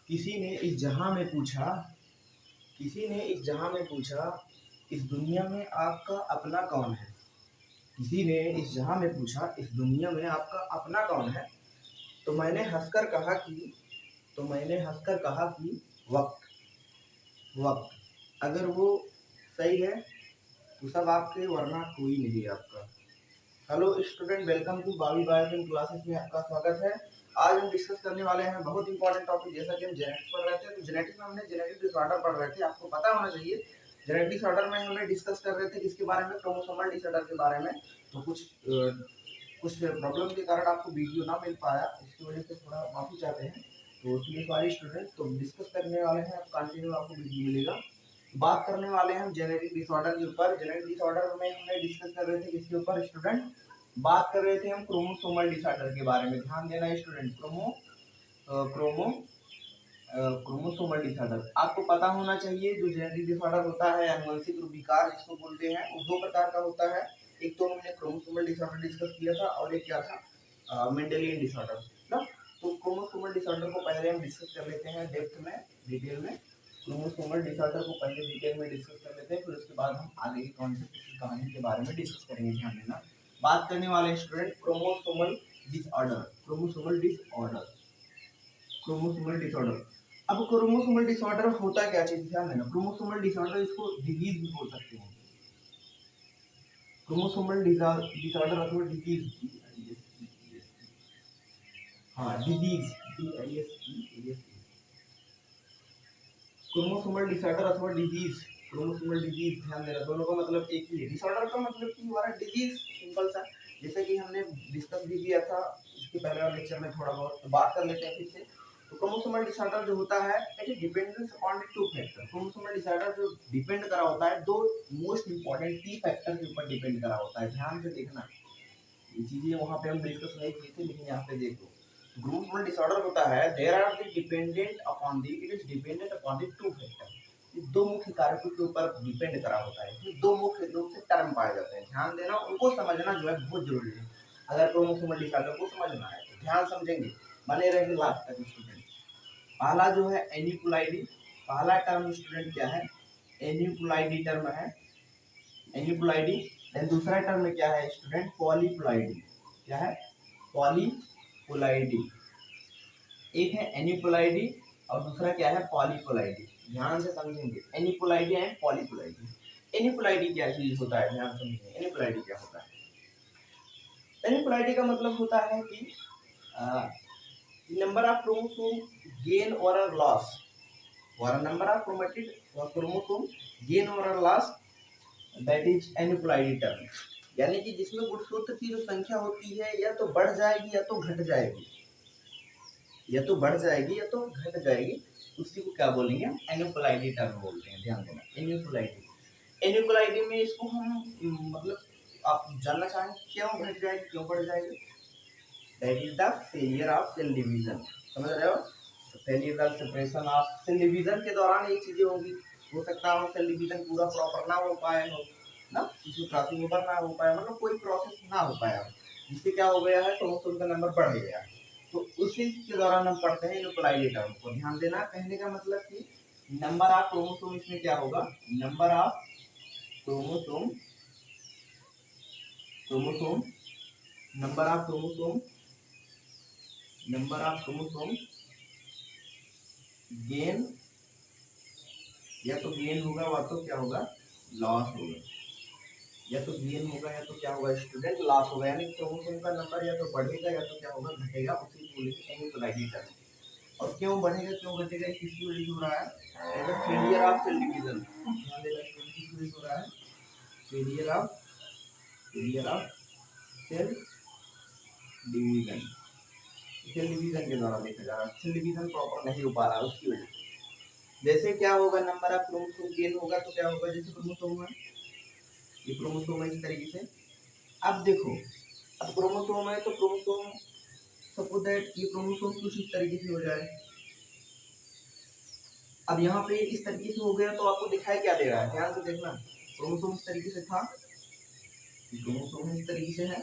किसी ने इस जहां में पूछा किसी ने इस जहां में पूछा, इस दुनिया में आपका अपना कौन है। किसी ने इस जहां में पूछा, इस दुनिया में आपका अपना कौन है। तो मैंने हंसकर कहा कि वक्त। वक्त अगर वो सही है तो सब आपके, वरना कोई नहीं है आपका। Hello student, welcome to Bavi biochem classes में आपका स्वागत है। आज हम डिस्कस करने वाले हैं बहुत इंपॉर्टेंट टॉपिक। जैसा कि हम जेनेटिक्स पढ़ रहे थे, तो जेनेटिक्स में हमने जेनेटिक डिसऑर्डर पढ़ रहे थे, आपको पता होना चाहिए। जेनेटिक डिसऑर्डर में हमने डिस्कस कर रहे थे किसके बारे में, क्रोमोसोमल डिसऑर्डर के बारे में। तो कुछ प्रॉब्लम के कारण आपको वीडियो ना मिल पाया, इसकी वजह से थोड़ा माफी चाहते हैं। तो इसलिए सॉरी स्टूडेंट। तो डिस्कस करने वाले हैं, कंटिन्यू आपको वीडियो मिलेगा। बात करने वाले हैं हम जेनेटिक डिसऑर्डर के ऊपर। जेनेटिक डिसऑर्डर में हमने डिस्कस कर रहे थे किसके ऊपर स्टूडेंट, बात कर रहे थे हम क्रोमोसोमल डिसऑर्डर के बारे में। ध्यान देना स्टूडेंट, क्रोमोसोमल डिसऑर्डर आपको पता होना चाहिए। जो जेनेटिक डिसऑर्डर होता है, आनुवंशिक विकार जिसको बोलते हैं, वो दो प्रकार का होता है। एक तो हमने क्रोमोसोमल डिसऑर्डर डिस्कस किया था, और एक क्या था, मेंडेलियन डिसऑर्डर ना। तो क्रोमोसोमल डिसऑर्डर को पहले हम डिस्कस कर लेते हैं डेप्थ में, डिटेल में। क्रोमोसोमल डिसऑर्डर को पहले डिटेल में डिस्कस कर लेते हैं, फिर उसके बाद हम आगे की कॉन्सेप्ट की कहानी के बारे में डिस्कस करेंगे। ध्यान देना, बात करने वाले स्टूडेंट क्रोमोसोमल डिसऑर्डर। अब क्रोमोसोमल डिसऑर्डर होता क्या चीज, ध्यान देना। क्रोमोसोमल डिसऑर्डर, इसको डिजीज भी बोल सकते हैं। क्रोमोसोमल डिसऑर्डर अथवा डिजीज, हाँ डिजीज, क्रोमोसोमल डिसऑर्डर अथवा डिजीज, क्रोमोसोमल डिजीज। ध्यान देना, दोनों का मतलब एक ही है। डिसऑर्डर का मतलब कि हमारा डिजीज, सिंपल सा। जैसे कि हमने डिस्कस भी किया था इसके पहले वाले लेक्चर में, थोड़ा बहुत तो बात कर लेते हैं फिर से। तो क्रोमोसोमल डिसऑर्डर जो होता है, it is dependence upon two factor. Chromosomal disorder जो डिपेंड करा होता है, दो मोस्ट इंपॉर्टेंट की फैक्टर के ऊपर डिपेंड करा होता है। ध्यान से देखना, ये चीजें वहां पे हम डिस्कस नहीं की थी, लेकिन यहाँ पे देखो। ग्रुप डिसऑर्डर होता है, there are the dependent upon the, it is dependent upon the two factor. ये दो मुख्य कारकों के ऊपर डिपेंड करा होता है। ये दो मुख्य रूप से टर्म पाए जाते हैं। ध्यान देना, उनको समझना जो है बहुत जरूरी है। अगर क्रोमोसोमल डिसऑर्डर को समझना है तो ध्यान समझेंगे, बने रहेंगे लास्ट तक स्टूडेंट। पहला जो है एन्यूक्लाइडी, पहला टर्म स्टूडेंट क्या है, एन्यूक्लाइडी टर्म है, एन्यूक्लाइडी। देन दूसरा टर्म में क्या है स्टूडेंट, पॉलीप्लॉइडी। क्या है, पॉलीप्लॉइडी। एक है एन्यूक्लाइडी और दूसरा क्या है, पॉलीप्लॉइडी। ध्यान से समझेंगे, एन्यूक्लाइडी एंड पॉलीप्लॉइडी। एन्यूक्लाइडी क्या चीज होता है, ध्यान समझेंगे। एन्यूक्लाइडी क्या होता है, एन्यूक्लाइडी का मतलब होता है कि नंबर ऑफ क्रोमोसोम गेन और लॉस, और number of chromatid chromosome gain और लॉस, दैट इज एन्यूक्लाइडी टर्म। यानी कि जिसमें गुणसूत्र की जो संख्या होती है, या तो बढ़ जाएगी या तो घट जाएगी, या तो बढ़ जाएगी या तो घट जाएगी, उसी को क्या बोलेंगे हम, एन्यूक्लाइडी टर्म बोलते हैं। ध्यान देना, एन्यूक्लाइडी। एन्यूक्लाइडी में इसको हम मतलब आप जानना चाहें क्यों घट जाएगी, क्यों बढ़ जाएगी, that is the failure of cell division. समझ रहे हो, failure of separation of cell division के दौरान ये चीजें होंगी। हो सकता है सेल डिवीजन पूरा प्रॉपर ना हो पाए हो ना, किसी क्रॉसिंग ओवर ना हो पाया, मतलब कोई प्रोसेस ना हो पाया, जिससे क्या हो गया है, क्रोमोसोम का नंबर बढ़ गया। तो उसी के दौरान हम पढ़ते हैं एन्यूक्लाइडी टर्म को। ध्यान देना, कहने का मतलब कि नंबर ऑफ क्रोमोसोम इसमें क्या होगा, number of chromosome, chromosome, number of chromosome, number of chromosome gain, या तो गेन होगा या तो क्या होगा, लॉस होगा। या तो गेन होगा या तो क्या होगा स्टूडेंट, लॉस होगा। यानी क्रोमोसोम का नंबर या तो बढ़ेगा या तो क्या होगा, घटेगा। उसी को बोलेंगे एन्यूक्लाइडी टर्म। और क्यों बढ़ेगा क्यों घटेगा, किसकी वजह से हो रहा है, फेलियर ऑफ सेल डिवीजन। ध्यान देना, किसकी वजह से हो रहा है, failure of cell division. Cell division के द्वारा देखा जा रहा है, सेल डिवीजन प्रॉपर नहीं हो पा रहा है, उसकी वजह से। जैसे क्या होगा, नंबर ऑफ क्रोमोसोम गेन होगा तो क्या होगा, जैसे क्रोमोसोम है, ये क्रोमोसोम है इस तरीके से। अब देखो, अब क्रोमोसोम है तो क्रोमोसोम, सपोज दैट ये क्रोमोसोम कुछ इस तरीके से हो जाए। अब यहाँ पे इस तरीके से हो गया तो आपको दिखाई क्या दे रहा है, ध्यान से देखना। क्रोमोसोम इस तरीके से था, क्रोमोसोम इस तरीके से है,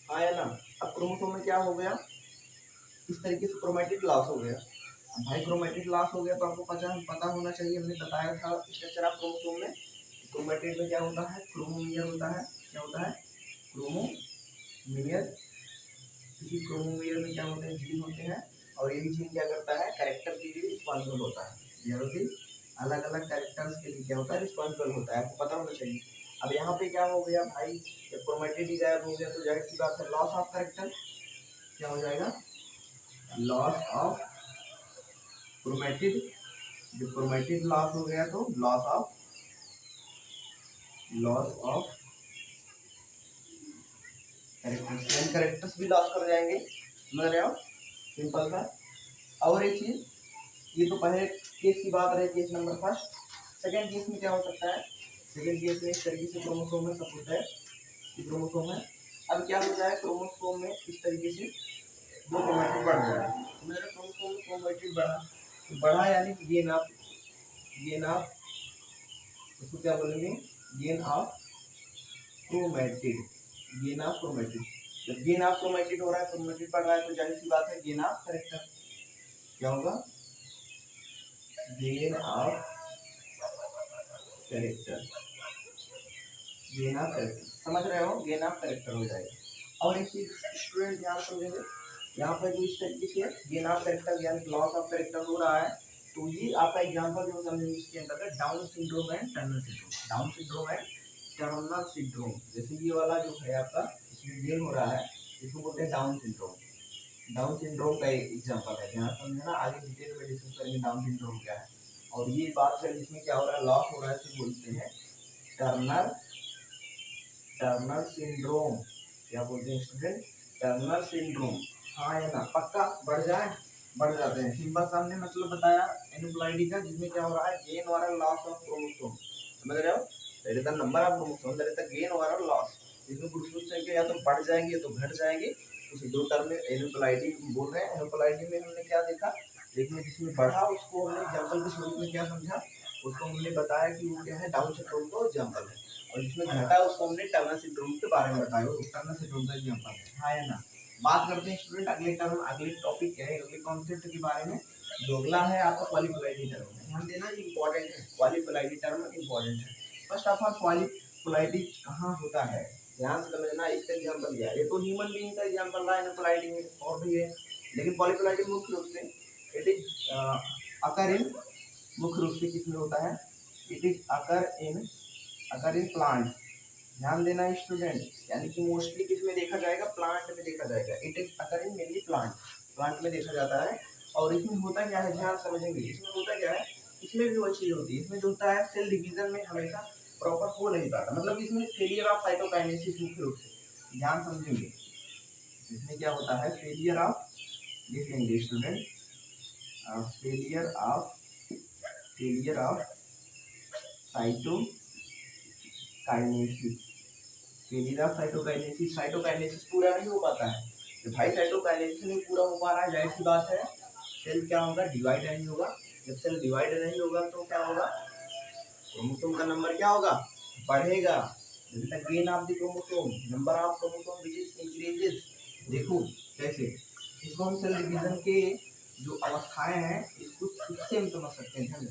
हाँ या ना। अब क्रोमोसोम में क्या हो गया, इस तरीके से क्रोमैटिड लॉस हो गया। अब भाई क्रोमेटिड लॉस हो गया तो आपको पता होना चाहिए, हमने बताया था स्ट्रक्चर ऑफ क्रोमोसोम में। क्रोमेटिड में क्या होता है, क्रोमोमियर होता है। क्या होता है, क्रोमोमियर। इसी क्रोमोमियर में क्या होते हैं, जीन होते हैं, और यही जीन क्या करता है, कैरेक्टर के लिए रिस्पॉन्सिबल होता है। यानी कि अलग अलग कैरेक्टर्स के लिए क्या होता है, रिस्पॉन्सिबल होता है, आपको पता होना चाहिए। अब यहाँ पे क्या हो गया भाई, जब क्रोमेटिड ही गायब हो गया तो जाहिर सी बात है लॉस ऑफ कैरेक्टर क्या हो जाएगा, लॉस ऑफ क्रोमेटिड। जब क्रोमेटिड लॉस हो गया तो लॉस ऑफ कैरेक्टर्स, कैरेक्टर्स भी लॉस कर जाएंगे, समझ रहे हो, सिंपल सा। और एक चीज, ये तो पहले केस की बात रही, case number first. Second case में क्या हो सकता है, सेकंड केस में इस तरीके से क्रोमोसोम में सब होता है, क्रोमोसोम है। अब क्या होता है, क्रोमोसोम में इस तरीके से दो क्रोमेटिड बढ़ जाए, मेरा क्रोमोसोम में क्रोमेटिड बढ़ा यानी गेन ऑफ इसको क्या बोलेंगे, gain of chromatid, gain of chromatid. जब गेन ऑफ क्रोमेटिड हो रहा है, क्रोमेटिड बढ़ रहा है, तो जाहिर सी बात है गेन ऑफ कैरेक्टर क्या होगा, gain of character, gain of character, समझ रहे हो, गेन ऑफ कैरेक्टर हो जाएगा। और एक चीज स्टूडेंट ध्यान समझेंगे, यहाँ पर जो इस तरीके से गेन ऑफ कैरेक्टर यानी लॉस ऑफ कैरेक्टर हो रहा है, तो ये आपका एग्जांपल जो समझेंगे इसके अंदर है down syndrome and Turner syndrome. Down syndrome and Turner syndrome, जैसे ये वाला जो है आपका इसमें गेन हो रहा है, इसको बोलते हैं डाउन सिंड्रोम। डाउन सिंड्रोम का एग्जांपल है, ध्यान समझना, आगे डिटेल में डिस्कस करेंगे डाउन सिंड्रोम क्या है। और ये बात है इसमें क्या हो रहा है, लॉस हो रहा है, इसे बोलते हैं टर्नर टर्नर सिंड्रोम। क्या बोलते हैं स्टूडेंट, टर्नर सिंड्रोम। हाँ या ना, पक्का बढ़ जाए, बढ़ जाते हैं, सिंपल सा हमने मतलब बताया एनुप्लाइडी का, जिसमें क्या हो रहा है, गेन और लॉस ऑफ क्रोमोसोम, समझ रहे हो, there is the number of chromosome, there is the gain और लॉस। इसमें कुछ कुछ संख्या या तो बढ़ जाएंगे या तो घट जाएंगे, उसे दो टर्म में एनुप्लाइडी बोल रहे हैं। एनुप्लाइडी में हमने क्या देखा, देखने जिसमें बढ़ा उसको हमने एग्जाम्पल के स्वरूप में क्या समझा, उसको हमने बताया कि वो क्या है, डाउन सिंड्रोम का एग्जाम्पल है। और जिसमें घटा उसको हमने टर्नर सिंड्रोम के बारे में बताया, वो टर्नर सिंड्रोम का एग्जांपल है। हाँ या ना, बात करते हैं स्टूडेंट अगले टर्म, अगले टॉपिक क्या है, अगले कॉन्सेप्ट के बारे में, जो अगला है आपका क्वालिफाइड टर्म। ध्यान देना, ये इंपॉर्टेंट है, क्वालिफाइड टर्म इंपॉर्टेंट है। फर्स्ट ऑफ ऑल क्वालिफाइड कहाँ होता है, ध्यान से समझना, इसका एग्जांपल दिया है, ये तो ह्यूमन बीइंग का एग्जांपल रहा है, क्वालिफाइड में और भी है, लेकिन क्वालिफाइड मुख्य रूप से इट इज अकर इन, मुख्य रूप से किसमें होता है, it is occur in plant. ध्यान देना स्टूडेंट, यानी कि मोस्टली किसमें देखा जाएगा, प्लांट में देखा जाएगा, it is occur in mainly plant में देखा जाता है। और इसमें होता क्या है, ध्यान समझेंगे, इसमें होता क्या है, इसमें भी वही चीज होती है, इसमें जो होता है सेल डिवीजन में हमेशा प्रॉपर हो नहीं पाता, मतलब इसमें फेलियर ऑफ साइटोकाइनेसिस मुख्य रूप से, ध्यान समझेंगे, इसमें क्या होता है, फेलियर ऑफ, लिख लेंगे student, failure of cytokinesis, failure of cytokinesis, cytokinesis पूरा नहीं हो पाता है। तो भाई साइटोकाइनेसिस नहीं पूरा हो पा रहा है, जाहिर सी बात है सेल क्या होगा, डिवाइड नहीं होगा। जब सेल डिवाइड नहीं होगा तो क्या होगा, क्रोमोसोम का नंबर क्या होगा, बढ़ेगा। Gain of the chromosome, number of chromosome which is increases. देखो कैसे, इसको हम सेल डिवीजन के जो अवस्थाएं हैं इसको इससे हम समझ सकते हैं, जो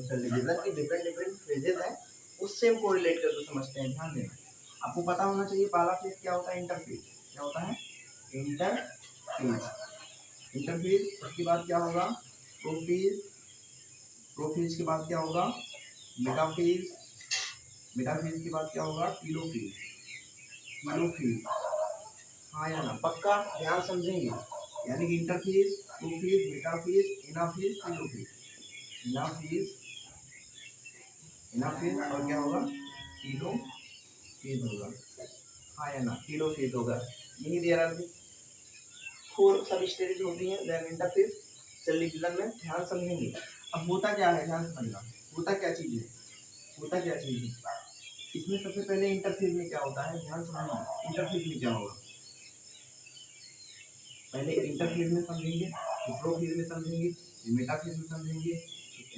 सेल डिवीजन के डिफरेंट डिफरेंट फेजेस हैं उससे हम कोरिलेट करके समझते हैं, ध्यान देना। आपको पता होना चाहिए पहला फेज क्या होता है, इंटरफेज। क्या होता है, इंटरफेज। इंटरफेज, उसके बाद क्या होगा, प्रोफेज। प्रोफेज के बाद क्या होगा, मेटाफेज। मेटाफेज के बाद क्या होगा, टीलोफेज। टीलोफेज, हाँ या ना, पक्का ध्यान समझेंगे, यानी कि interphase, prophase, metaphase, anaphase, telophase. Anaphase, anaphase और क्या होगा, टीलोफेज होगा, हाँ या ना, टीलोफेज होगा। यही देर आर फोर सब स्टेज होती हैं, देन इंटरफेज सेल डिवीजन में, ध्यान समझेंगे। अब होता क्या है, ध्यान समझना, होता क्या चीज है, होता क्या चीज है, इसमें सबसे पहले इंटरफेज में क्या होता है, ध्यान समझना, इंटरफेज में क्या होगा, पहले इंटरफेज में समझेंगे, प्रोफेज में समझेंगे, मेटाफेज में समझेंगे,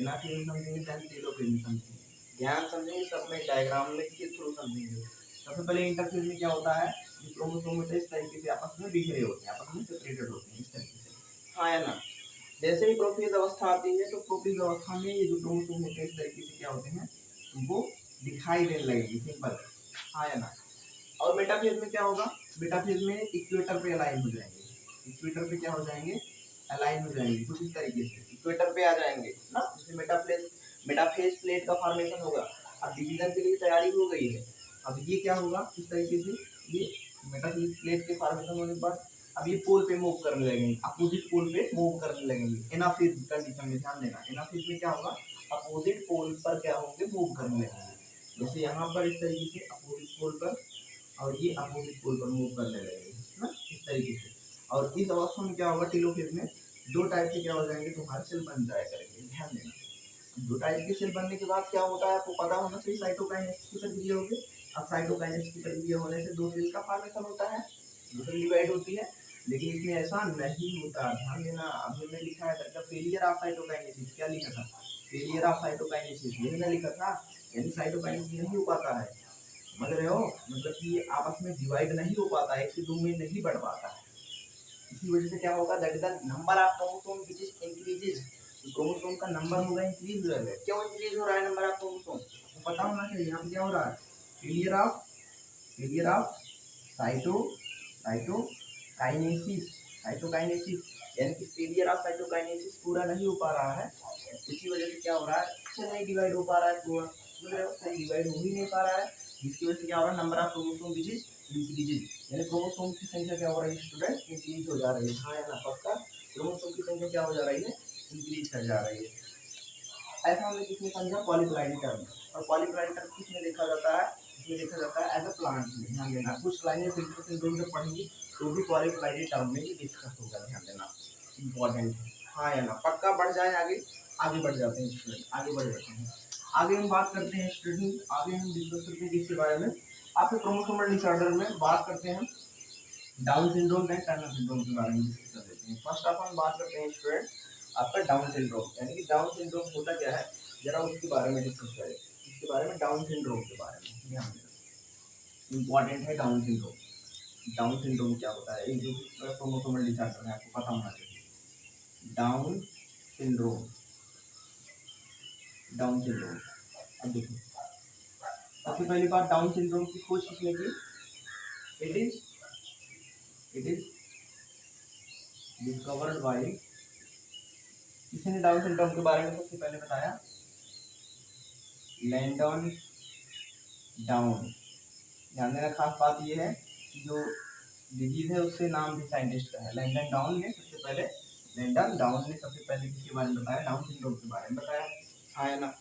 एनाफेज में समझेंगे, देन टेलोफेज में समझेंगे। ध्यान समझेंगे, सब में डायग्राम में के थ्रू समझेंगे। सबसे पहले इंटरफेज में क्या होता है, जो क्रोमोसोम होते हैं इस तरीके से आपस में बिखरे होते हैं, आपस में सेपरेटेड होते हैं इस तरीके से, हाँ या ना। जैसे ही प्रोफेज अवस्था आती है तो प्रोफेज अवस्था में ये जो क्रोमोसोम होते हैं इस तरीके से क्या होते हैं, वो दिखाई देने लगेगी, सिंपल, हाँ या ना। और मेटाफेज में क्या होगा, मेटाफेज में इक्वेटर पे अलाइन हो जाएंगे, इक्वेटर पे क्या हो जाएंगे, अलाइन हो जाएंगे कुछ इस तरीके से, इक्वेटर पे आ जाएंगे ना, इसमें मेटाफेज प्लेट का फॉर्मेशन होगा। अब डिवीजन के लिए तैयारी हो गई है। अब ये क्या होगा इस तरीके से, ये मेटाफेज प्लेट के फॉर्मेशन होने के बाद अब ये पोल पे मूव करने लगेंगे, अपोजिट पोल पे मूव करने लगेंगे। एनाफेज कंडीशन में ध्यान देना, एनाफेज में क्या होगा, अपोजिट पोल पर क्या होंगे, मूव करने लगेंगे। जैसे यहाँ पर इस तरीके से अपोजिट पोल पर, और ये अपोजिट पोल पर मूव करने लगेंगे ना, इस तरीके से। और इस अवस्था में क्या होगा, टेलोफेज में दो टाइप के क्या हो जाएंगे, तुम्हारे सेल बन जाया करेंगे, ध्यान देना। दो टाइप के सेल बनने के बाद क्या होता है आपको पता होना चाहिए, साइटोकाइनेसिस की प्रक्रिया होगी। अब साइटोकाइनेसिस की प्रक्रिया होने से दो सेल का फॉर्मेशन होता है, दो सेल डिवाइड होती है। लेकिन इसमें ऐसा नहीं होता, ध्यान देना। अब हमने लिखा है करके फेलियर ऑफ साइटोकाइनेसिस, क्या लिखा था, फेलियर ऑफ साइटोकाइनेसिस, यही ना लिखा था, यानी साइटोकाइनेसिस नहीं हो पाता है, समझ रहे हो, मतलब कि आपस में डिवाइड नहीं हो पाता है, एक से दो में नहीं बढ़ पाता है। इसी वजह से क्या होगा, that is the number of chromosome which is increases, chromosome का नंबर होगा इंक्रीज हो जाएगा। क्यों इंक्रीज हो रहा है नंबर ऑफ क्रोमोसोम, तो पता होना चाहिए। यहाँ पे क्या हो रहा है, failure of cyto cytokinesis, cytokinesis, यानी कि फेलियर ऑफ साइटोकाइनेसिस पूरा नहीं हो पा रहा है। इसी वजह से क्या हो रहा है, अच्छा नहीं डिवाइड हो पा रहा है पूरा, समझ रहे हो, सही डिवाइड हो ही नहीं पा रहा है। जिसकी वजह से क्या हो रहा है, number of chromosome which is increases, यानी क्रोमोसोम की संख्या क्या हो रही है स्टूडेंट, इंक्रीज हो जा रही है, हाँ या ना, पक्का, क्रोमोसोम की संख्या क्या हो जा रही है, इंक्रीज कर जा रही है। ऐसा हमने किसमें समझा, पॉलीप्लाइडी टर्म। और पॉलीप्लाइडी टर्म किसमें देखा जाता है, इसमें देखा जाता है एज अ प्लांट में, ध्यान देना। कुछ लाइनें फिल्टर सिंड्रोम जब पढ़ेंगी तो भी पॉलीप्लाइडी टर्म में ही डिस्कस होगा, ध्यान देना, इंपॉर्टेंट है, हाँ या ना, पक्का। बढ़ जाए आगे, आगे बढ़ जाते हैं स्टूडेंट, आगे बढ़ जाते हैं। आगे हम बात करते हैं स्टूडेंट, आगे हम डिस्कस करते हैं किसके बारे में, आपके क्रोमोसोमल डिसऑर्डर में बात करते हैं down syndrome and Turner syndrome के बारे में डिस्कस कर लेते हैं। फर्स्ट ऑफ हम बात करते हैं स्टूडेंट आपका डाउन सिंड्रोम, यानी कि डाउन सिंड्रोम होता क्या है, जरा उसके बारे में डिस्कस करें। इसके बारे में, डाउन सिंड्रोम के बारे में ध्यान देना, इंपॉर्टेंट है डाउन सिंड्रोम। डाउन सिंड्रोम क्या होता है, एक जो क्रोमोसोमल डिसऑर्डर है, आपको पता होना चाहिए। डाउन सिंड्रोम, डाउन सिंड्रोम, अब देखो सबसे पहली बात, डाउन सिंड्रोम की खोज किसने की, इट इज डिस्कवर्ड बाय, किसने डाउन सिंड्रोम के बारे में सबसे पहले बताया, लैंडन डाउन। ध्यान देना, खास बात यह है कि जो डिजीज है उससे नाम भी साइंटिस्ट का है, लैंडन डाउन ने सबसे पहले, लैंडन डाउन ने सबसे पहले किसके बारे में बताया, डाउन सिंड्रोम के बारे में बताया, हाँ है ना।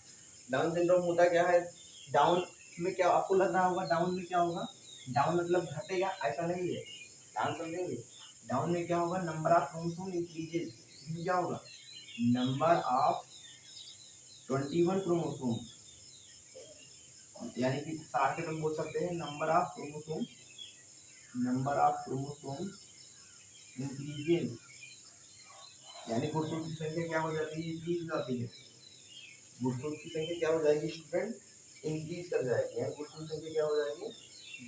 डाउन सिंड्रोम होता क्या है, डाउन में क्या आपको लग रहा होगा, डाउन में क्या होगा, डाउन मतलब घटेगा, ऐसा नहीं है, ध्यान समझेंगे। डाउन में क्या होगा, नंबर ऑफ क्रोमोसोम इंक्रीजेज, क्या होगा, नंबर ऑफ 21 क्रोमोसोम, यानी कि साथ में हम बोल सकते हैं number of chromosome, number of chromosome increases, यानी गुणसूत्र की संख्या क्या हो जाती है, इंक्रीज हो जाती है। गुणसूत्र की संख्या क्या हो जाएगी स्टूडेंट, इंक्रीज कर जाएगी, यानी गुणसूत्र की संख्या क्या हो जाएगी,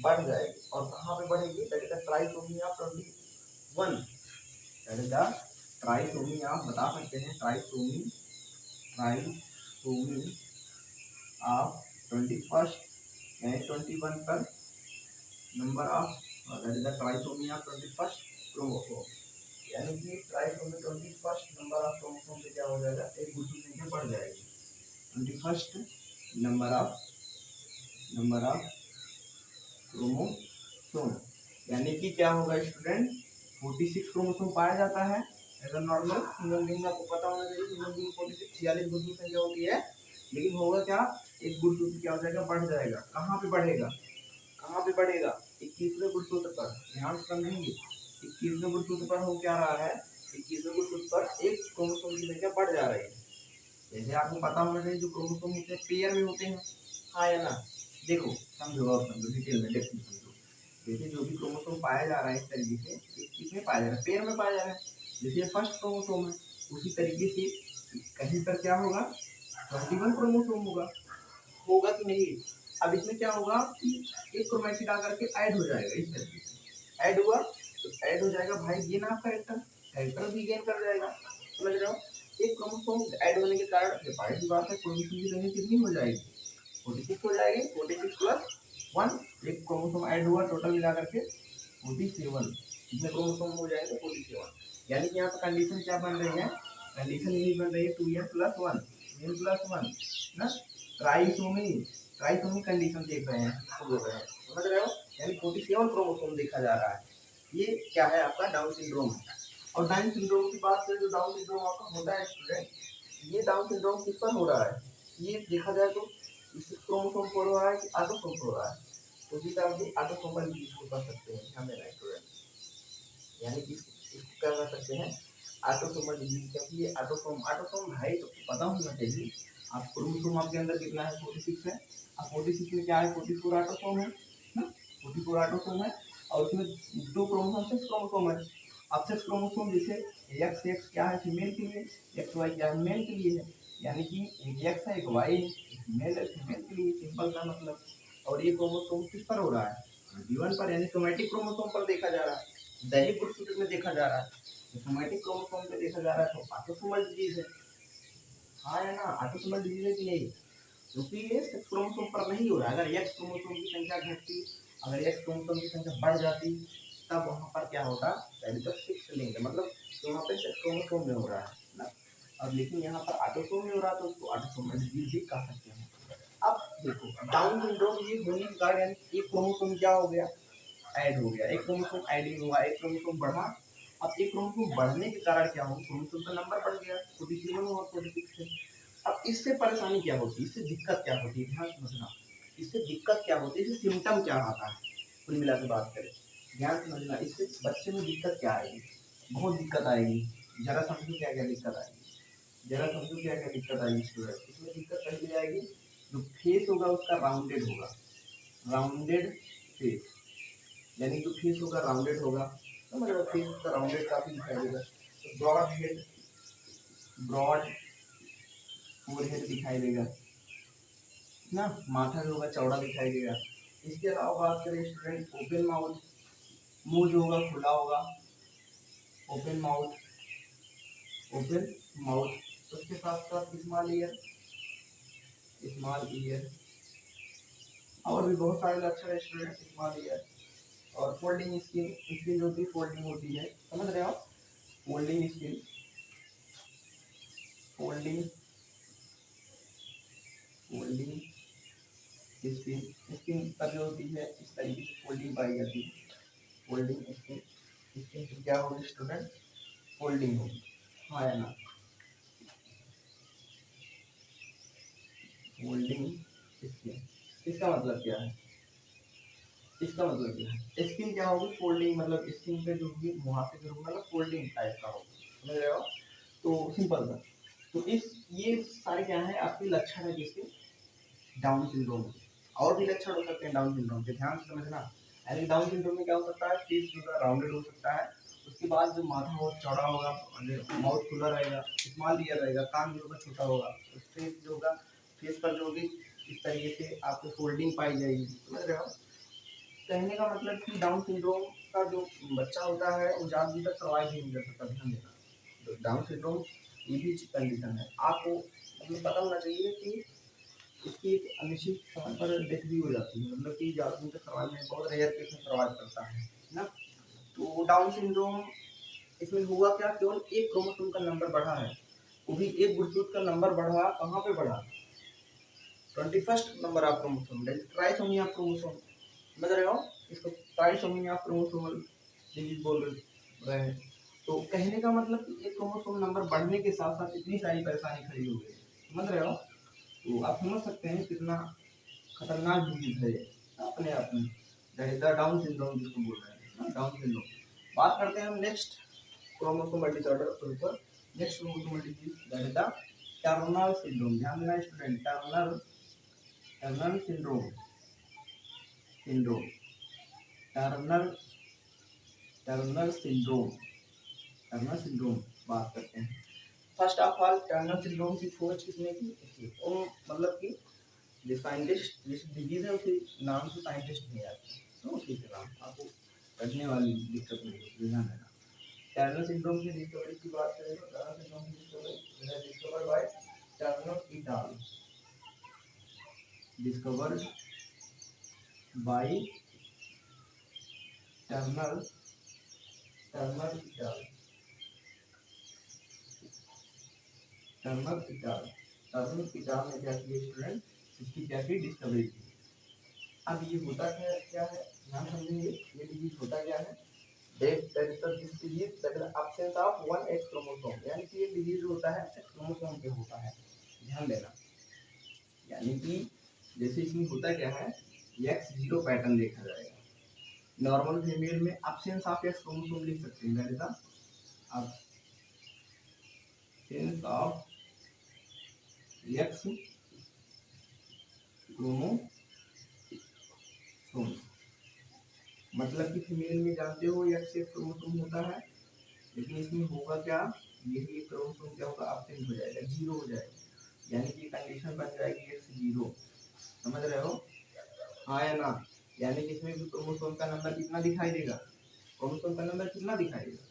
बढ़ जाएगी। और कहाँ पे बढ़ेगी, that is the trisomy of 21, that is the trisomy, आप बता सकते हैं ट्राइसोमी, ट्राइसोमी ऑफ 21, यानी 21 पर number of, that is the trisomy of 21 chromosome, यानी कि ट्राइसोमी 21 नंबर ऑफ क्रोमोसोम पे क्या हो जाएगा, एक गुणसूत्र संख्या बढ़ जाएगी, 21 नंबर ऑफ क्रोमोसोम, यानी कि क्या होगा स्टूडेंट, 46 क्रोमोसोम पाया जाता है as a normal human being, आपको पता होना चाहिए ह्यूमन बीइंग 46 46 गुणसूत्र संख्या होती है। लेकिन होगा क्या, एक गुणसूत्र क्या हो जाएगा, बढ़ जाएगा, कहाँ पे बढ़ेगा, कहाँ पे बढ़ेगा, 21वें गुणसूत्र पर, ध्यान समझेंगे, 21वें गुणसूत्र पर हो क्या रहा है, 21वें गुणसूत्र पर एक क्रोमोसोम की संख्या बढ़ जा रही है। जैसे आपको पता होना चाहिए जो क्रोमोसोम होते हैं पेयर में होते हैं, हाँ या ना, देखो समझो और समझो, डिटेल में देखो समझो। जैसे जो भी क्रोमोसोम पाया जा रहा है इस तरीके से, किसमें पाया जा रहा है, पेयर में पाया जा रहा है, जैसे फर्स्ट क्रोमोसोम है, उसी तरीके से कहीं पर क्या होगा, 21 क्रोमोसोम होगा, होगा कि नहीं। अब इसमें क्या होगा कि एक क्रोमेटिड आकर के ऐड हो जाएगा, इस तरीके से ऐड हुआ, तो ऐड हो जाएगा भाई गेन ऑफ कैरेक्टर, कैरेक्टर भी गेन कर जाएगा, समझ रहे हो? एक क्रोमोसोम ऐड होने के कारण जाहिर सी बात है क्रोमोसोम की संख्या कितनी हो जाएगी, 46 हो जाएगी। 46 प्लस 1, एक क्रोमोसोम ऐड हुआ, टोटल मिला करके 47, कितने क्रोमोसोम हो जाएंगे 47। यानी कि यहाँ पर कंडीशन क्या बन रही है, कंडीशन यही बन रही है 2n प्लस 1, n प्लस 1 ना, ट्राइसोमी, ट्राइसोमी कंडीशन देख रहे हैं, इसको बोल रहे हैं, समझ रहे हो? यानी 47 क्रोमोसोम देखा जा रहा है। ये क्या है, आपका डाउन सिंड्रोम है। और डाउन सिंड्रोम की बात करें तो डाउन सिंड्रोम आपका होता है स्टूडेंट, ये डाउन सिंड्रोम किस पर हो रहा है, ये देखा जाए तो इस क्रोमोसोम पर हो रहा है कि ऑटोसोम पर हो रहा है, तो भी आप ऑटोसोमल डिजीज को कर सकते हैं, ध्यान देना स्टूडेंट। यानी कि इसको क्या कर सकते हैं, ऑटोसोमल डिजीज, क्योंकि ये ऑटोसोम, ऑटोसोम है तो पता होना चाहिए। आप क्रोमोसोम आपके अंदर कितना है, 46 है। अब 46 में क्या है, 44 ऑटोसोम है ना, 44 ऑटोसोम है, और उसमें 2 क्रोमोसोम, 6 क्रोमोसोम है। अब 6 क्रोमोसोम जैसे एक्स एक्स क्या है, फीमेल के लिए, एक्स वाई क्या है, मेल के लिए है। यानी कि एक एक्स है, एक वाई है, मेल है, फीमेल के लिए, सिंपल सा मतलब। और ये क्रोमोसोम किस पर हो रहा है, जीवन पर, यानी सोमैटिक क्रोमोसोम पर देखा जा रहा है, दैहिक गुणसूत्र में देखा जा रहा है, तो सोमैटिक क्रोमोसोम पे देखा जा रहा है, तो ऑटोसोमल डिजीज है। हाँ है ना, ऑटोसोमल डिजीज है कि नहीं, क्योंकि ये सेक्स क्रोमोसोम पर नहीं हो रहा है। अगर एक्स क्रोमोसोम की संख्या घटती, अगर एक्स क्रोमोसोम की संख्या बढ़ जाती, तब वहाँ पर क्या होता, पहले तो सिक्स लिंग मतलब तो वहाँ पे सेक्स क्रोमोसोम में हो रहा है ना, और लेकिन यहाँ पर ऑटोसोम में हो रहा है, तो उसको ऑटोसोमल डिजीज भी कह सकते हैं। अब देखो डाउन सिंड्रोम ये होने के कारण यानी एक क्रोमोसोम क्या हो गया, ऐड हो गया, एक क्रोमोसोम ऐडिंग हुआ, एक क्रोमोसोम बढ़ा। अब एक क्रोमोसोम बढ़ने के कारण क्या हो, क्रोमोसोम का नंबर बढ़ गया, 47 और 46 से। अब इससे परेशानी क्या होती है, इससे दिक्कत क्या होती है, ध्यान समझना, इससे दिक्कत क्या होती है, इससे सिम्टम क्या आता है, कुल मिला के बात करें, ध्यान समझना, इससे बच्चे में दिक्कत क्या आएगी, बहुत दिक्कत आएगी। जरा समझो क्या क्या दिक्कत आएगी, जरा समझो क्या क्या दिक्कत आएगी स्टूडेंट। इसमें दिक्कत पहले आएगी, जो फेस होगा उसका राउंडेड होगा, राउंडेड फेस, यानी जो फेस होगा राउंडेड होगा, समझ रहे हो, फेस का राउंडेड काफी दिखाई देगा। तो ब्रॉड हेड, ब्रॉड फोरहेड दिखाई देगा ना, माथा जो होगा चौड़ा दिखाई देगा। इसके अलावा बात करें स्टूडेंट, ओपन माउथ, मुंह जो होगा खुला होगा, ओपन माउथ, ओपन माउथ। उसके साथ साथ स्मॉल ईयर, स्मॉल ईयर, और भी बहुत सारे लक्षण है स्टूडेंट, स्मॉल ईयर। और फोल्डिंग स्किन, स्किन जो होती है फोल्डिंग होती है, समझ रहे हो, folding skin, folding, folding skin, skin पर जो होती है इस तरीके से फोल्डिंग पाई जाती है, फोल्डिंग स्किन, स्किन की क्या होगी स्टूडेंट, फोल्डिंग होगी, हाँ है ना, फोल्डिंग स्किन। इसका मतलब क्या है, इसका मतलब क्या है, स्किन क्या होगी, फोल्डिंग, मतलब स्किन पे जो भी मुहासे के रूप में मतलब फोल्डिंग टाइप का होगा, समझ रहे हो, तो सिंपल था। तो इस ये सारे क्या है आपके लक्षण है जिसके डाउन सिंड्रोम के। और भी लक्षण हो सकते हैं डाउन सिंड्रोम के, ध्यान से समझना। यानी डाउन सिंड्रोम में क्या हो सकता है, फेस जो है राउंडेड हो सकता है, उसके बाद जो माथा बहुत चौड़ा होगा, माउथ खुला रहेगा, स्मॉल ईयर रहेगा, कान जो होगा छोटा होगा, फेस जो होगा, फेस पर जो होगी इस तरीके से आपको फोल्डिंग पाई जाएगी, समझ रहे हो। कहने का मतलब कि डाउन सिंड्रोम का जो बच्चा होता है वो ज़्यादा दिन तक सर्वाइव ही नहीं कर सकता, ध्यान देना। तो डाउन सिंड्रोम ये भी कंडीशन है, आपको मतलब पता होना चाहिए कि इसकी एक अनिश्चित समय पर डेथ भी हो जाती है, मतलब कि ज़्यादा दिन तक सर्वाइव में बहुत रेयर केस में सर्वाइव करता है ना। तो डाउन सिंड्रोम इसमें हुआ क्या, केवल एक क्रोमोसोम का नंबर बढ़ा है, वो भी एक गुणसूत्र का नंबर बढ़ा, कहाँ पे बढ़ा, 21st number of chromosome, trisomy of chromosome, समझ रहे हो, इसको ट्राइसोमी ऑफ क्रोमोसोमल डिजीज बोल रहे हैं। तो कहने का मतलब कि एक क्रोमोसोम नंबर बढ़ने के साथ साथ इतनी सारी परेशानी खड़ी हो गई, समझ रहे हो। तो आप समझ सकते हैं कितना खतरनाक डिजीज है ये अपने आप में, that is the down syndrome जिसको बोल रहे हैं ना, डाउन सिंड्रोम। बात करते हैं हम नेक्स्ट क्रोमोसोमल डिसऑर्डर के ऊपर, next chromosomal disease that is the Turner syndrome, ध्यान देना student, Turner, Turner syndrome, syndrome, Turner, Turner syndrome, Turner syndrome बात करते हैं। First of all Turner syndrome की खोज किसने की थी, वो मतलब कि जो साइंटिस्ट जिस डिजीज है उसी नाम से साइंटिस्ट नहीं आते, तो उसी के नाम आपको पढ़ने वाली दिक्कत नहीं होगी, ध्यान देना। टर्नर सिंड्रोम की डिस्कवरी की बात करें तो टर्नर सिंड्रोम की discovered by Turner Turner et al Turner et al Turner et al ने क्या किया स्टूडेंट, इसकी क्या की डिस्कवरी की। अब ये होता क्या है ध्यान समझेंगे, ये डिजीज होता क्या है, this disease that is absence of one x chromosome, यानी कि ये डिजीज होता है एक्स क्रोमोसोम पे होता है, ध्यान देना। यानी कि जैसे इसमें होता क्या है, एक्स जीरो पैटर्न देखा जाएगा। नॉर्मल फीमेल में एब्सेंस ऑफ एक्स क्रोमोसोम लिख सकते हैं, that is absence of X chromosome, मतलब कि फीमेल में जानते हो एक्स एक क्रोमोसोम होता है, लेकिन इसमें होगा क्या, यही एक क्रोमोसोम क्या होगा, एब्सेंट हो जाएगा, जीरो हो जाएगा, यानी कि कंडीशन बन जाएगी एक्स जीरो, समझ रहे हो, हाँ या ना। यानी कि इसमें भी क्रोमोसोम का नंबर कितना दिखाई देगा, क्रोमोसोम का नंबर कितना दिखाई देगा,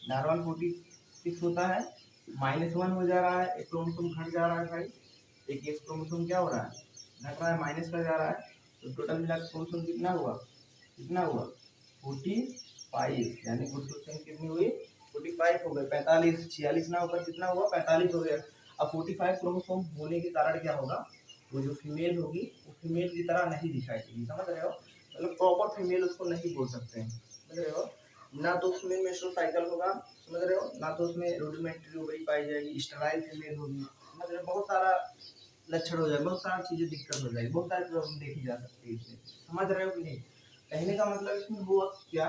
नॉर्मल 46 होता है, -1 हो जा रहा है, एक क्रोमोसोम घट जा रहा है भाई, एक एक्स क्रोमोसोम क्या हो रहा है, घट रहा है, माइनस का जा रहा है, तो टोटल मिला क्रोमोसोम कितना हुआ, 45, यानी क्रोमोसोम कितनी हुई, 45 हो गए, 45 46 ना होकर कितना हुआ, 45 हो गया। अब 45 क्रोमोसोम होने के कारण क्या होगा, वो जो फीमेल होगी वो फीमेल की तरह नहीं दिखाई देगी, समझ रहे हो, मतलब प्रॉपर फीमेल उसको नहीं बोल सकते हैं, समझ रहे हो, ना तो उसमें मेस्ट्रुअल साइकिल होगा, समझ रहे हो, ना तो उसमें रूडिमेंट्री ओवरी पाई जाएगी, स्टेराइल फीमेल होगी, समझ रहे हो, बहुत सारा लक्षण हो जाए, बहुत सारी चीजें दिक्कत हो जाएगी, बहुत सारी प्रॉब्लम देखी जा सकती है इसमें, समझ रहे हो कि नहीं। कहने का मतलब इसमें हुआ क्या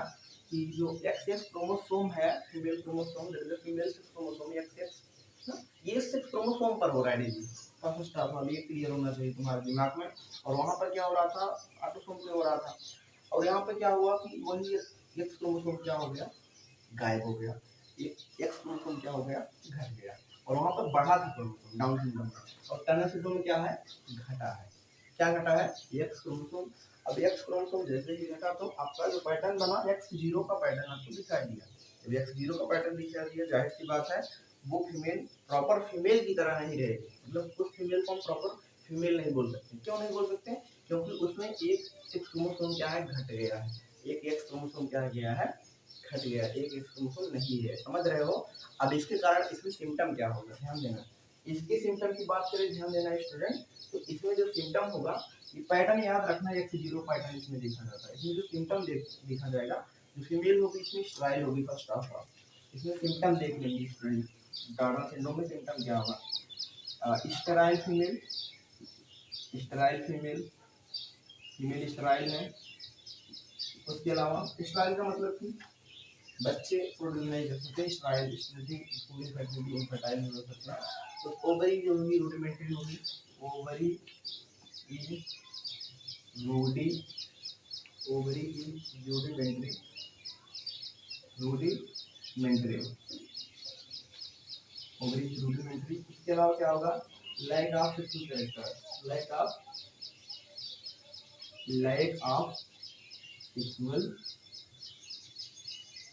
कि जो एक्स क्रोमोसोम है, female chromosome female chromosome x, ये सेक्स क्रोमोसोम पर हो रहा है डिजीज, फर्स्ट ऑफ ऑल ये क्लियर होना चाहिए तुम्हारे दिमाग में। और वहां पर क्या हो रहा था, ऑटोसोम पे हो रहा था, और यहाँ पे क्या हुआ कि वही एक्स क्रोमोसोम क्या हो गया, गायब हो गया, एक्स क्रोमोसोम क्या हो गया, घट गया, और वहां पर बढ़ा था क्रोमोसोम डाउन सिंड्रोम, और टर्नर सिंड्रोम में क्या है, घटा है, क्या घटा है, एक्स क्रोमोसोम। अब एक्स क्रोमोसोम जैसे ही घटा तो आपका जो पैटर्न बना एक्स जीरो का पैटर्न आपको दिखाई दिया, जब एक्स जीरो का पैटर्न दिखाई दिया, जाहिर सी बात है वो फीमेल प्रॉपर फीमेल की तरह नहीं रहेगी, मतलब उस फीमेल को हम प्रॉपर फीमेल नहीं बोल सकते, क्यों नहीं बोल सकते, क्योंकि उसमें एक एक्स क्रोमोसोम क्या है, घट गया है, एक एक्स क्रोमोसोम क्या गया है, घट गया, एक एक्स क्रोमोसोम नहीं है, समझ रहे हो। अब इसके कारण इसमें सिम्टम क्या होगा, ध्यान देना, इसके सिम्टम की बात करें, ध्यान देना स्टूडेंट, तो इसमें जो सिम्टम होगा, ये पैटर्न याद रखना, एक्स जीरो पैटर्न इसमें देखा जाता है, इसमें जो सिम्टम देखा जाएगा, जो फीमेल होगी इसमें स्ट्राइल होगी, फर्स्ट ऑफ ऑल इसमें सिम्टम देख लेंगे स्टूडेंट, डाउन सिंड्रोम में सिम्टम क्या होगा, sterile female, sterile female, female sterile है, उसके अलावा स्टेराइल का मतलब कि बच्चे प्रोड्यूस नहीं कर सकते, स्टेराइल पूरी फर्टिलिटी इनफर्टाइल नहीं हो सकता, तो ओवरी जो होगी रूडिमेंट्री होगी, ओवरी की रूडी, ओवरी की रूडिमेंट्री, रूडिमेंट्री, ओवरी की रूडिमेंट्री। इसके अलावा क्या होगा, lack of sexual character, lack of sexual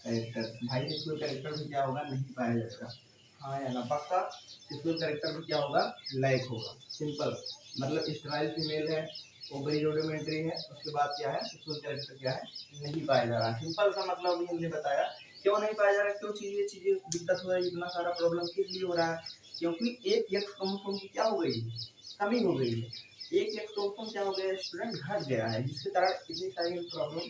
character, भाई सेक्सुअल कैरेक्टर भी क्या होगा, नहीं पाया जाएगा, हाँ या ना, पक्का सेक्सुअल कैरेक्टर भी क्या होगा, लैक होगा, सिंपल, मतलब स्टेराइल फीमेल है, ओवरी रूडिमेंट्री है, उसके बाद क्या है, सेक्सुअल कैरेक्टर क्या है, नहीं पाया जा रहा, सिंपल सा मतलब भी हमने बताया, क्यों नहीं पाया जा रहा, क्यों चीजें दिक्कत हो रही है, इतना सारा प्रॉब्लम किस लिए हो रहा है, क्योंकि एक एक्स क्रोमोसोम की क्या हो गई, कमी हो गई है, एक एक्स क्रोमोसोम क्या हो गया स्टूडेंट, घट गया है, जिसके कारण इतनी सारी प्रॉब्लम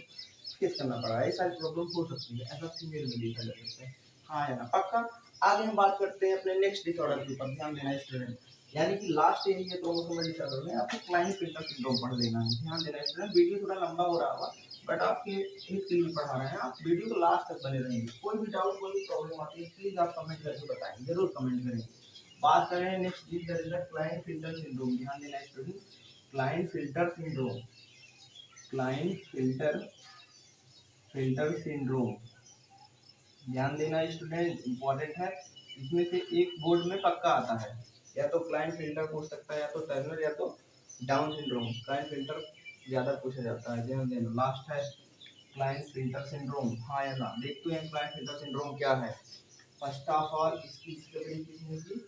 फेस करना पड़ा है, ये सारी प्रॉब्लम हो सकती है, ऐसा फीमेल में देखा जा सकता है, हाँ या ना, पक्का। आगे हम बात करते हैं अपने नेक्स्ट डिसऑर्डर के ऊपर, ध्यान देना स्टूडेंट, यानी कि लास्ट यही है क्रोमोसोमल डिसऑर्डर में आपको क्लाइनफिल्टर सिंड्रोम पढ़ लेना है, ध्यान देना स्टूडेंट, वीडियो थोड़ा लंबा हो रहा होगा, बट आपके हित के लिए पढ़ा रहे हैं, आप वीडियो को लास्ट तक बने रहेंगे, कोई भी डाउट कोई भी प्रॉब्लम आती है प्लीज आप कमेंट करके बताएं, जरूर कमेंट करें। बात करें नेक्स्ट चीज दैट इज क्लाइनफिल्टर सिंड्रोम, ध्यान देना स्टूडेंट, क्लाइनफिल्टर सिंड्रोम, क्लाइनफिल्टर सिंड्रोम, ध्यान देना स्टूडेंट, इंपॉर्टेंट है, इसमें से एक बोर्ड में पक्का आता है, या तो क्लाइनफिल्टर पूछ सकता है, या तो टर्नर, या तो डाउन सिंड्रोम, क्लाइनफिल्टर ज्यादा पूछा जाता है, ध्यान देना, लास्ट है क्लाइनफिल्टर सिंड्रोम, हाँ या ना, देखते हैं क्लाइनफिल्टर सिंड्रोम क्या है। फर्स्ट ऑफ ऑल इसकी डिस्कवरी किसने की,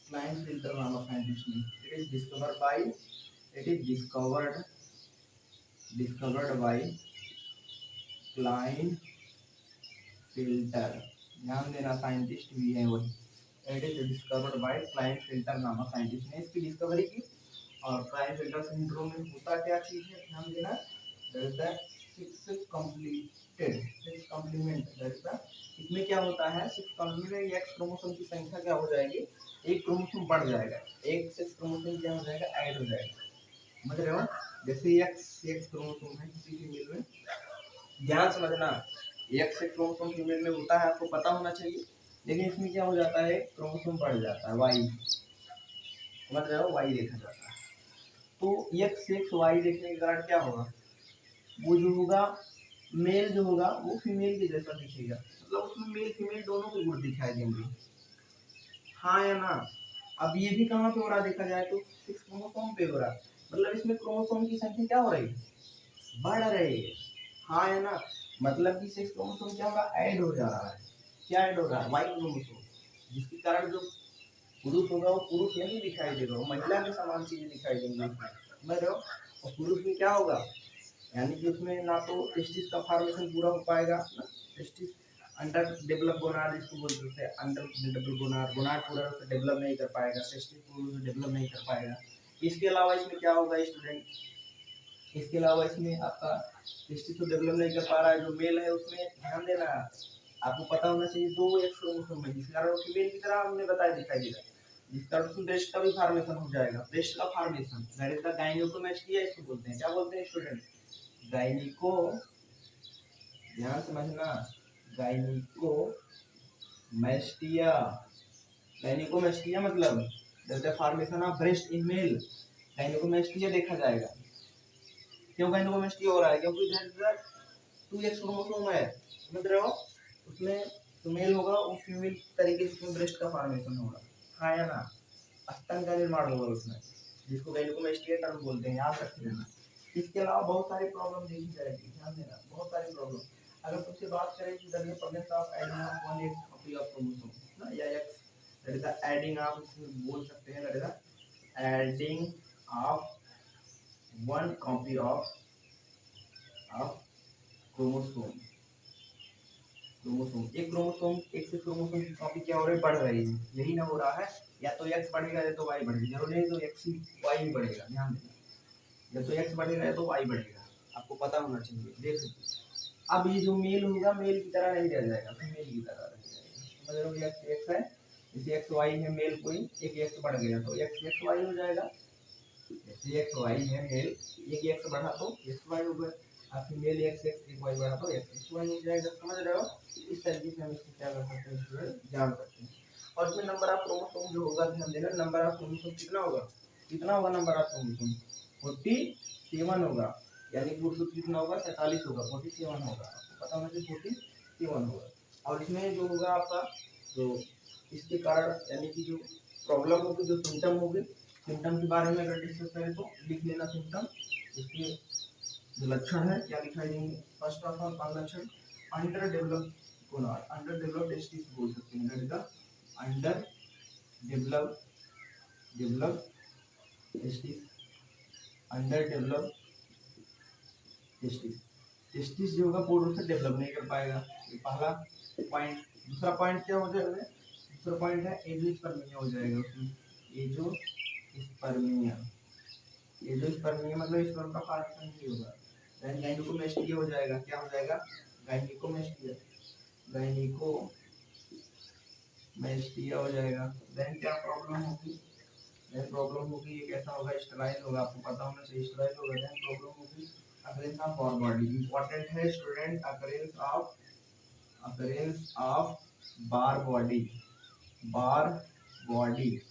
क्लाइनफिल्टर नामक साइंटिस्ट ने, it is discover by it is discovered by Klinefelter. ध्यान देना, साइंटिस्ट भी है वही। It is discovered by Klinefelter नामक साइंटिस्ट ने इसकी डिस्कवरी की। और क्लाइन फिल्टर सिंड्रोम में होता क्या चीज है, ध्यान देना, that is the sex complement, that is the, इसमें क्या होता है, सिक्स कॉम्प्लीमेंट एक्स क्रोमोसोम की संख्या क्या हो जाएगी, एक क्रोमोसोम बढ़ जाएगा, एक सेक्स क्रोमोसोम क्या हो जाएगा, ऐड हो जाएगा। समझ रहे हो, जैसे एक्स क्रोमोसोम है किसी फीमेल में, ध्यान समझना, एक्स क्रोमोसोम फीमेल में होता है, आपको पता होना चाहिए, लेकिन इसमें क्या हो जाता है, क्रोमोसोम बढ़ जाता है, वाई, समझ रहे हो, वाई देखा जाता है। तो एक्स एक्स वाई देखने के कारण क्या होगा, वो जो होगा मेल जो होगा वो फीमेल के जैसा दिखेगा, मतलब उसमें मेल फीमेल दोनों के गुण दिखाई देंगे, हाँ या ना। अब ये भी कहाँ पे हो रहा देखा जाए तो सिक्स क्रोमोसोम पे हो रहा, मतलब इसमें क्रोमोसोम की संख्या क्या हो रही है, बढ़ रही है, हाँ या ना। मतलब कि सेक्स क्रोमोसोम क्या होगा, ऐड हो जा रहा है, क्या ऐड हो रहा है, वाई क्रोमोसोम, जिसके कारण जो पुरुष होगा वो पुरुष नहीं दिखाई देगा, वो महिला के समान चीजें दिखाई देंगी उसमें, समझ रहे हो। और पुरुष में क्या होगा, यानी कि उसमें ना तो टेस्टिस का फॉर्मेशन पूरा हो पाएगा, ना टेस्टिस, अंडर डेवलप गोनाड जिसको बोलते हैं, अंडर डेवलप गोनाड, गोनाड पूरा डेवलप नहीं कर पाएगा, टेस्टिस पूरा डेवलप नहीं कर पाएगा। इसके अलावा इसमें क्या होगा स्टूडेंट, इसके अलावा इसमें आपका टेस्टिस तो डेवलप नहीं कर पा रहा है, जो मेल है उसमें ध्यान देना, आपको पता होना चाहिए दो एक्स क्रोमोसोम है, जिसके कारण फीमेल की तरह हमने बताया दिखाई देगा, जिस कारण उसमें ब्रेस्ट का भी फॉर्मेशन हो जाएगा, ब्रेस्ट का formation, that is the gynaecomastia इसको बोलते हैं, क्या बोलते हैं स्टूडेंट, गायनिको, ध्यान समझना, गायनिकोमेस्टिया, गायनिकोमेस्टिया मतलब the formation of breast in male, gynaecomastia देखा जाएगा। क्यों गायनिकोमेस्टिया हो रहा है, क्योंकि इधर टू एक्स क्रोमोसोम है, समझ रहे हो, उसमें जो मेल होगा वो फीमेल तरीके से ब्रेस्ट का फॉर्मेशन होगा, हाँ या ना, स्तन का निर्माण होगा उसमें, जिसको गायनिकोमेस्टिया टर्म बोलते हैं, याद रख लेना। इसके अलावा बहुत सारी प्रॉब्लम देखी जाएगी, ध्यान देना, बहुत सारी प्रॉब्लम। अगर तुमसे बात करें कि the presence of adding of one x copy of chromosome ना, या x, that is the adding of, इसमें बोल सकते हैं that is the adding of one copy of chromosome, chromosome एक क्रोमोसोम, एक से क्रोमोसोम की कॉपी क्या हो रही है, बढ़ रही है, यही ना हो रहा है, या तो एक्स बढ़ेगा या तो वाई बढ़ेगा, जरूर नहीं तो एक्स ही वाई ही बढ़ेगा, ध्यान देना, या तो एक्स बढ़ेगा या तो वाई बढ़ेगा, आपको पता होना चाहिए। देखो अब ये जो मेल होगा मेल की तरह नहीं रह जाएगा, फीमेल की तरह रह जाएगा, समझ रहे हो, एक्स एक्स है, जैसे एक्स वाई है, मेल कोई एक एक्स बढ़ गया तो एक्स एक्स वाई हो जाएगा, जैसे एक्स वाई है मेल, एक एक्स बढ़ा तो एक्स वाई हो गया, और फीमेल एक्स एक्स एक वाई बढ़ा तो एक्स एक्स वाई हो जाएगा, समझ रहे हो। इस तरीके से हम इसको क्या कर सकते हैं स्टूडेंट, जान सकते हैं। और इसमें नंबर ऑफ क्रोमोसोम जो होगा, ध्यान देना, नंबर ऑफ क्रोमोसोम कितना होगा, कितना होगा नंबर ऑफ क्रोमोसोम, 47 होगा, यानी कि उसको कितना होगा, 47 होगा, 47 होगा, आपको पता होना चाहिए 47 होगा। और इसमें जो होगा आपका, जो इसके कारण यानी कि जो प्रॉब्लम होगी, जो सिम्टम होगी, सिम्टम के बारे में अगर डिस्कस करें तो लिख लेना सिम्टम, इसके जो लक्षण है क्या दिखाई देंगे, फर्स्ट ऑफ ऑल लक्षण, under develop gonad, under develop testis बोल सकते हैं, that is the under develop testis, under develop testis, testis जो होगा पूर्ण रूप से डेवलप नहीं कर पाएगा, ये पहला पॉइंट। दूसरा पॉइंट क्या हो जाएगा, दूसरा पॉइंट है एजोस्पर्मिया हो जाएगा उसमें, एजोस्पर्मिया, एजोस्पर्मिया मतलब स्पर्म का फॉर्मेशन नहीं होगा, देन गायनिकोमेस्टिया हो जाएगा, क्या हो जाएगा, गायनिकोमेस्टिया, गायनिकोमेस्टिया हो जाएगा। देन क्या प्रॉब्लम होगी, देन प्रॉब्लम होगी ये कैसा होगा, स्टेराइल होगा, आपको पता होना चाहिए स्टेराइल होगा। देन प्रॉब्लम होगी occurrence of Barr body, important है student, occurrence of Barr body, Barr body.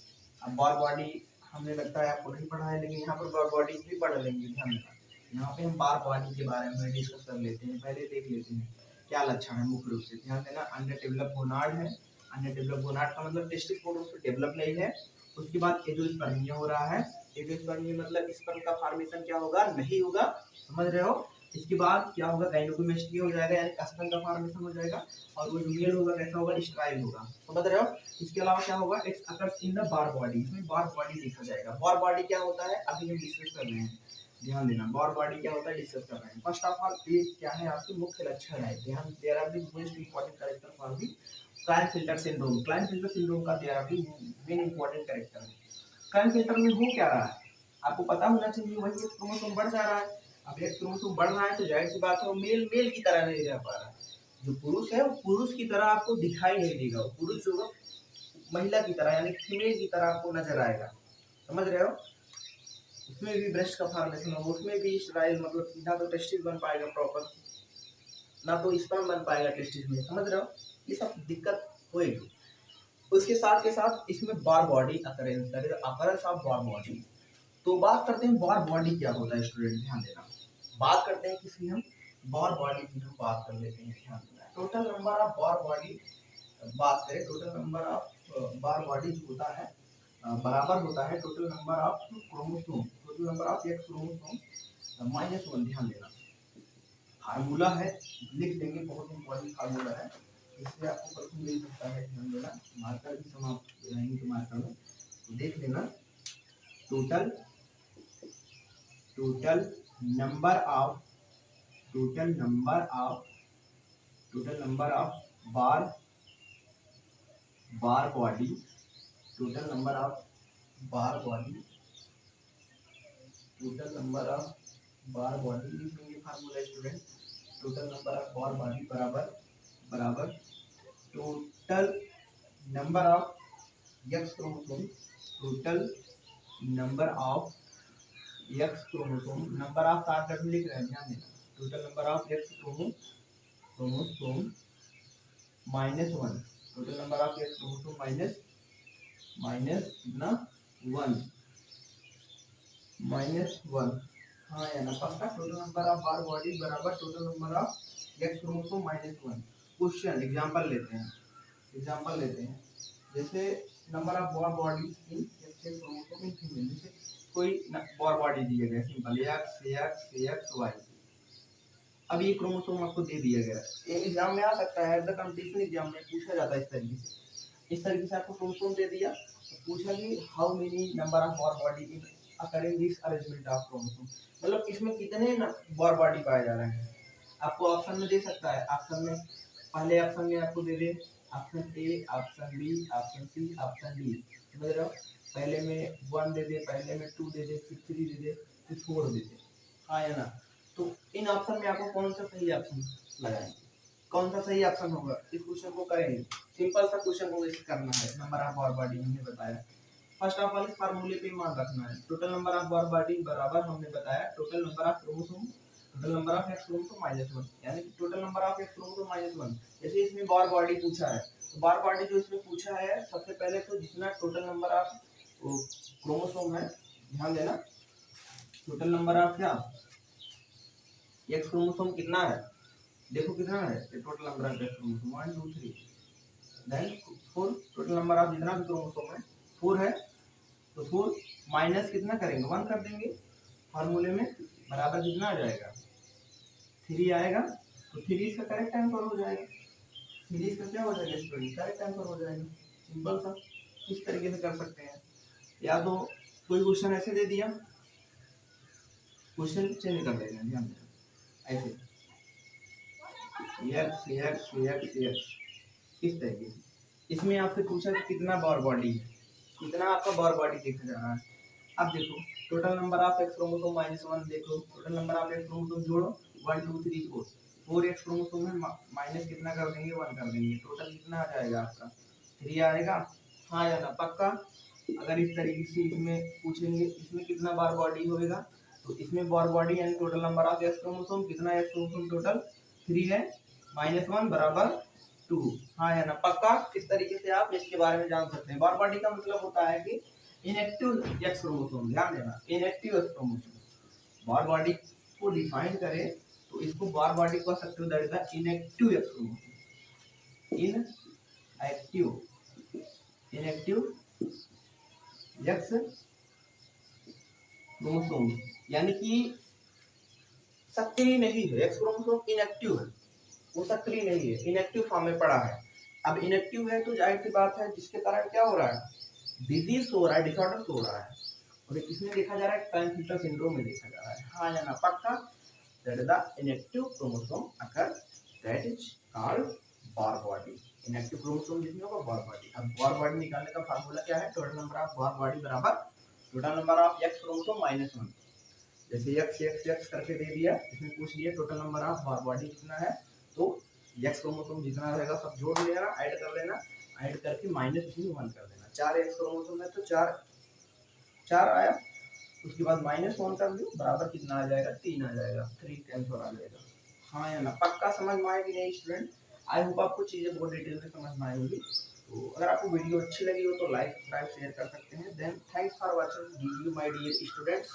अब बार बॉडी हमें लगता है आपको नहीं पढ़ा है, लेकिन यहाँ पर बार बॉडी भी पढ़ लेंगे, ध्यान देना, यहाँ पे हम बार बॉडी के बारे में डिस्कस कर लेते हैं, पहले देख लेते हैं क्या लक्षण है मुख्य रूप से, ध्यान देना, अंडर डेवलप गोनाड है, अंडर डेवलप गोनाड का मतलब टेस्टिस पूर्ण रूप से डेवलप नहीं है। उसके बाद एजोस्पर्मिया हो रहा है, एजोस्पर्मिया मतलब स्पर्म का फॉर्मेशन क्या होगा, नहीं होगा, समझ रहे हो। इसके बाद क्या होगा, गाइनोकोमेस्टिया हो जाएगा यानी अस्पन का फॉर्मेशन हो जाएगा, और वो जो मेल होगा कैसा होगा, स्ट्राइल होगा, समझ रहे हो। इसके अलावा क्या होगा, it's occurs in the bar body, इसमें बार बॉडी देखा जाएगा। बार बॉडी क्या होता है अभी हम डिस्कस कर रहे हैं, ध्यान देना बार बॉडी क्या होता है डिस्कस कर रहे हैं। फर्स्ट ऑफ ऑल ये क्या है आपके मुख्य लक्षण है, ध्यान there are the most important character for the Klinefelter syndrome. Klinefelter syndrome का there are the main important character है। क्लाइनफिल्टर में हो क्या रहा है आपको पता होना चाहिए, वही एक क्रोमोसोम बढ़ जा रहा है। अब एक क्रोमोसोम बढ़ रहा है तो जाहिर सी बात है वो मेल मेल की तरह नहीं रह पा रहा है, जो पुरुष है वो पुरुष की तरह आपको दिखाई नहीं देगा, वो पुरुष होगा महिला की तरह यानी फीमेल की तरह आपको नजर आएगा, समझ रहे हो। उसमें भी ब्रेस्ट का फॉर्मेशन होगा, उसमें भी स्ट्राइल मतलब ना तो टेस्टिस बन पाएगा प्रॉपर, ना तो स्पर्म बन पाएगा टेस्टिस में, समझ रहे हो, ये सब दिक्कत होएगी। उसके साथ के साथ इसमें बार बॉडी अकरेंस करेगा, अकरेंस ऑफ बार बॉडी। तो बात करते हैं बार बॉडी क्या होता है स्टूडेंट, ध्यान देना। बात करते हैं किसी हम बार बॉडी की हम बात कर लेते हैं, ध्यान देना। Total number of Barr body बात करें, total number of Barr body जो होता है बराबर होता है total number of chromosome, total number of X chromosome -1, ध्यान देना। फार्मूला है लिख देंगे, बहुत इंपॉर्टेंट फार्मूला है, इससे आपको प्रश्न मिल सकता है, ध्यान देना। मार्कर भी समाप्त रहेंगे मार्कर में, तो देख लेना। Total total number of total number of total number of Barr Barr body, total number of Barr body, total number of Barr body लिखेंगे formula student. Total number of Barr body बराबर बराबर total number of X chromosome, total number of X chromosome, number of साथ में लिख रहे हैं, ध्यान देना। Total number of X chromosome -1, total number of X chromosome minus कितना 1 -1, हाँ या ना पक्का। Total number of Barr body बराबर total number of X chromosome -1। Question example लेते हैं, जैसे number of Barr body in X chromosome in female, जैसे कोई बार बॉडी दिया गया सिंपल एक्स वाई। अब ये क्रोमोसोम आपको दे दिया गया, ये एग्जाम में आ सकता है, द कंपटीशन एग्जाम में पूछा जाता है इस तरीके से आपको क्रोमोसोम दे दिया, तो पूछा कि how many number of Barr body in according this arrangement of chromosome, मतलब इसमें कितने बार बॉडी पाए जा रहे हैं, आपको ऑप्शन में दे सकता है। ऑप्शन में पहले ऑप्शन में आपको दे दे option A, option B, option C, option D, समझ रहे हो। पहले में 1 दे दे, पहले में 2 दे दे, फिर 3 दे दे, फिर 4 दे दे, हाँ या ना। तो इन ऑप्शन में आपको कौन सा सही ऑप्शन लगाएंगे, कौन सा सही ऑप्शन होगा, इस क्वेश्चन को करेंगे। सिंपल सा क्वेश्चन को वैसे करना है, नंबर ऑफ बार बॉडी हमने बताया। फर्स्ट ऑफ ऑल इस फार्मूले पे मान रखना है, total number of Barr body बराबर हमने बताया total number of chromosome, total number of X chromosome -1, यानी कि total number of X chromosome -1। जैसे इसमें बार बॉडी पूछा है, तो बार बॉडी जो इसमें पूछा है, सबसे पहले तो जितना टोटल नंबर ऑफ क्रोमोसोम है, ध्यान देना। टोटल नंबर ऑफ क्या एक्स क्रोमोसोम कितना है, देखो कितना है, total number of X chromosome 1 2 3, then 4, total number of जितना भी क्रोमोसोम है 4 है, तो 4 माइनस कितना करेंगे 1 कर देंगे, फार्मूले में बराबर कितना आ जाएगा 3 आएगा, तो 3 इसका करेक्ट आंसर हो जाएगा, 3 इसका क्या हो जाएगा स्टूडेंट, करेक्ट आंसर हो जाएगा। सिंपल सा इस तरीके से कर सकते हैं, या तो कोई क्वेश्चन ऐसे दे दिया, क्वेश्चन चेंज कर देना, ध्यान देना ऐसे इस तरीके से। इसमें आपसे पूछा कि कितना बार बॉडी है, कितना आपका बार बॉडी देखा जा रहा है। अब देखो total number of X chromosome -1, देखो total number of X chromosome जोड़ो 1 2 3 4 एक्स क्रोमोसोम है, माइनस कितना कर देंगे 1 कर देंगे, टोटल कितना आ जाएगा आपका 3 आएगा, हाँ या ना पक्का। अगर इस तरीके से इसमें पूछेंगे इसमें कितना बार बॉडी होएगा, तो इसमें बार बॉडी यानी total number of X chromosome, कितना एक्स क्रोमोसोम टोटल 3 है, -1 बराबर 2, हाँ या ना पक्का। इस तरीके से आप इसके बारे में जान सकते हैं। बार बॉडी का मतलब होता है कि इनएक्टिव एक्स क्रोमोसोम, ध्यान देना इनएक्टिव एक्स क्रोमोसोम। बार बॉडी को डिफाइन करें तो इसको बार बॉडी कह सकते हो, that is the inactive x chromosome, inactive x chromosome, यानी कि सक्रिय नहीं है, एक्स क्रोमोसोम इनएक्टिव है, वो सक्रिय नहीं है, इनएक्टिव फॉर्म में पड़ा है। अब इनएक्टिव है तो जाहिर सी बात है जिसके कारण क्या हो रहा है, डिजीज हो रहा है, डिसऑर्डर हो रहा है। और इसमें देखा जा रहा है क्लाइनफिल्टर सिंड्रोम में देखा जा रहा है, हाँ या ना पक्का। That is the inactive chromosome occur, that is called bar body. Inactive chromosome जिसमें होगा बार बॉडी। अब बार बॉडी निकालने का फार्मूला क्या है, total number of Barr body बराबर total number of X chromosome minus 1। जैसे एक्स एक्स एक्स करके दे दिया, इसमें पूछ लिया total number of Barr body कितना है, तो एक्स क्रोमोसोम जितना रहेगा सब जोड़ लेना, ऐड कर लेना, ऐड करके माइनस उसमें 1 कर देना। 4 एक्स क्रोमोसोम है तो 4 आया, उसके बाद माइनस 1 कर दो, बराबर कितना आ जाएगा, 3 आ जाएगा, 3 कैंसिल आ जाएगा। हाँ या ना पक्का समझ में आएगी नहीं स्टूडेंट? आई होप आपको चीज़ें बहुत डिटेल में समझ में आई होगी। तो अगर आपको वीडियो अच्छी लगी हो तो लाइक सब्सक्राइब शेयर कर सकते हैं। Then thanks for watching you my dear students.